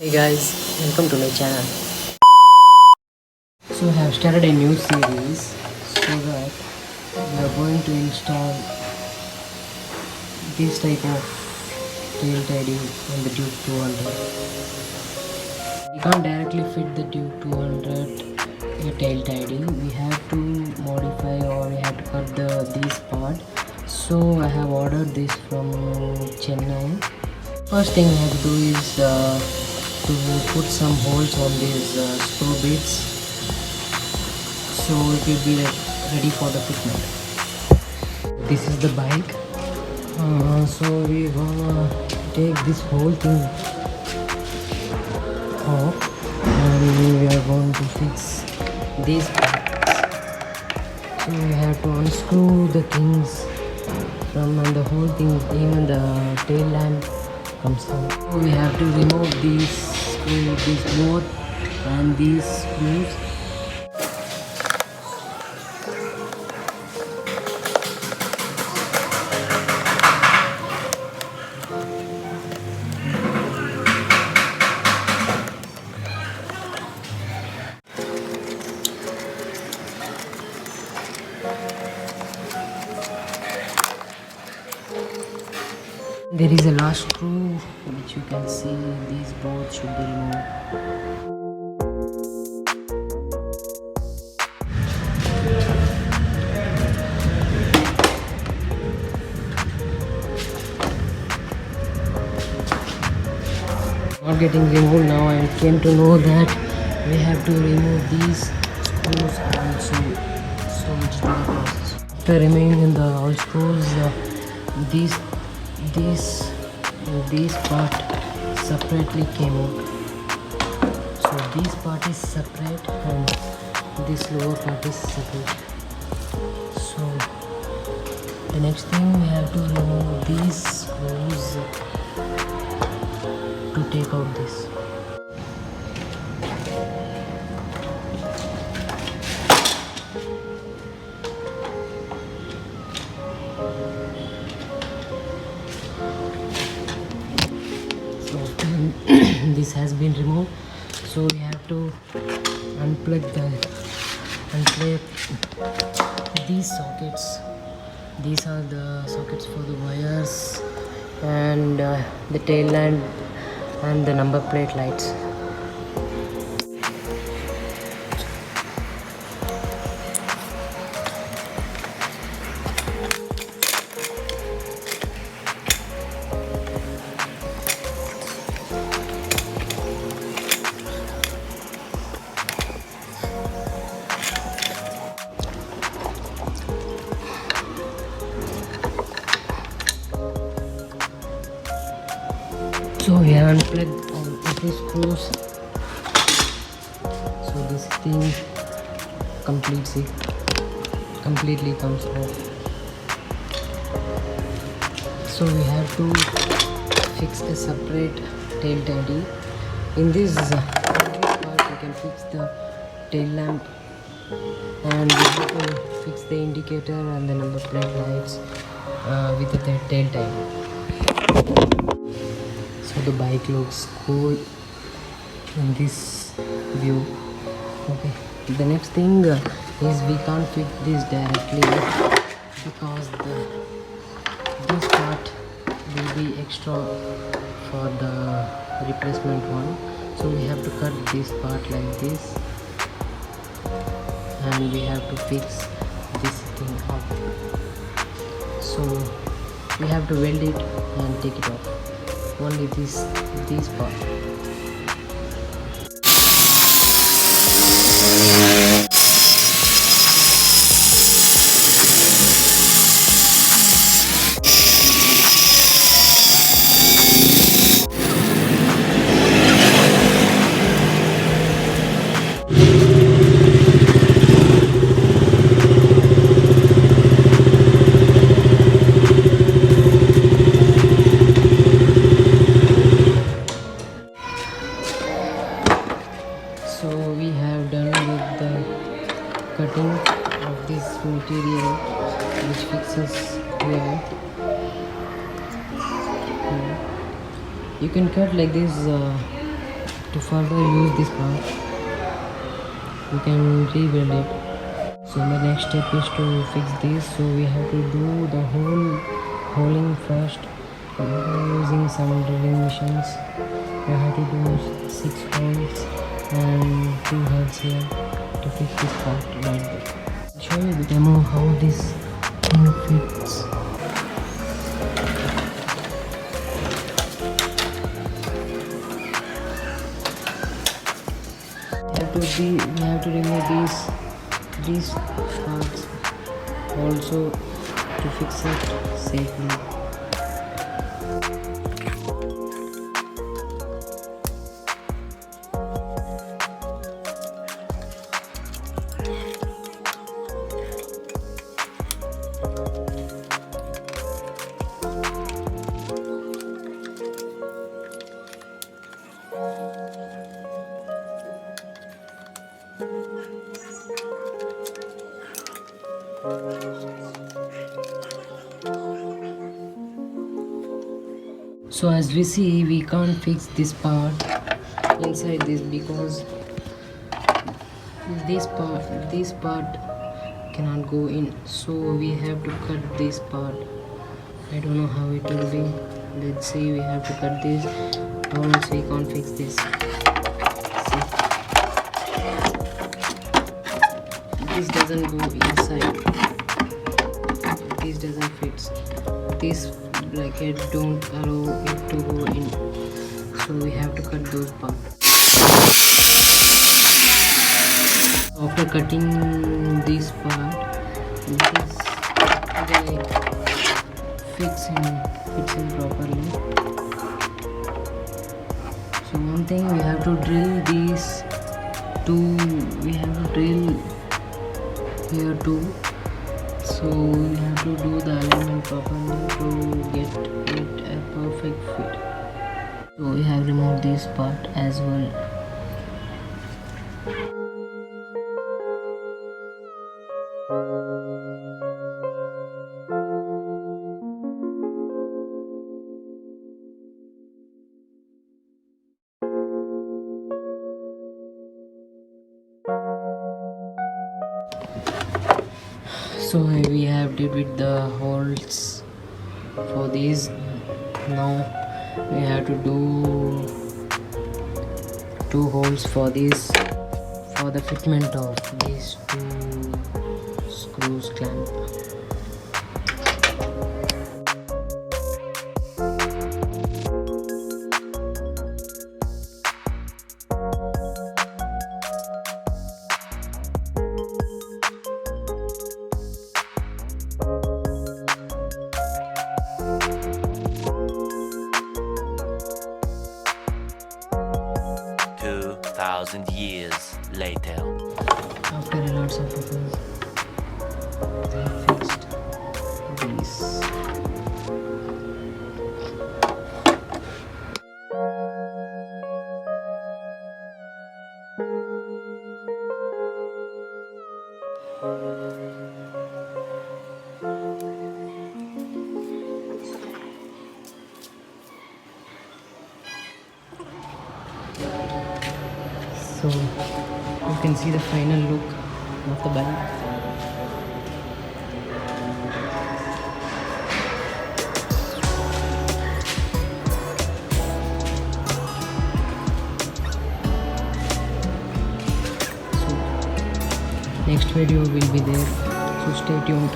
Hey guys, welcome to my channel. So I have started a new series so that we are going to install this type of Tailtidy on the Duke 200. We can't directly fit the Duke 200 a Tailtidy. We have to modify or we have to cut this part. So I have ordered this from Chennai. First thing we have to do is to put some holes on these screw bits, so it will be like ready for the fitment. This is the bike, so we're gonna take this whole thing off and we are going to fix these parts. So we have to unscrew the things from, and the whole thing, even the tail lamp comes out. So we have to remove these screws, this bolt and these screws. There is a last screw which you can see. These bolts should be removed. Not getting removed now. I came to know that we have to remove these screws also. So it's the process. After removing the all screws, this part separately came out. So this part is separate and this lower part is separate. So the next thing, we have to remove these screws to take out this. So this has been removed, so we have to unplug these sockets. These are the sockets for the wires and the tail lamp and the number plate lights. So we have unplugged all every screws, so this thing completely comes off. So we have to fix a separate Tailtidy. In this part we can fix the tail lamp, and we have to fix the indicator and the number plate lights with the Tailtidy. So the bike looks cool in this view. Okay, the next thing is we can't fix this directly because this part will be extra for the replacement one. So we have to cut this part like this and we have to fix this thing up. So we have to weld it and take it off. Only this part. So we have done with the cutting of this material which fixes here. You can cut like this To further use this part, we can rebuild it. So the next step is to fix this. So we have to do the whole holing first using some drilling machines. We have to do 6 holes and 2 heads here to fix this part like that. I'll show you the demo how this thing fits. We have to remove these parts also to fix it safely. So as we see, we can't fix this part inside this because this part cannot go in, so we have to cut this part. I don't know how it will be. Let's see, we have to cut this, or else we can't fix this. See, this doesn't go inside, this doesn't fit, this bracket don't allow it to go in, so we have to cut those parts. After cutting this part, this guy fits in properly. So one thing, we have to drill these two, we have to drill here too. So we have to do the alignment properly to get it a perfect fit. So we have removed this part as well. So we have did with the holes for these. Now we have to do 2 holes for this, for the fitment of these 2 screws clamp. Thousand years later. After a lot of efforts, they fixed this. So you can see the final look of the bike. So next video will be there, so stay tuned.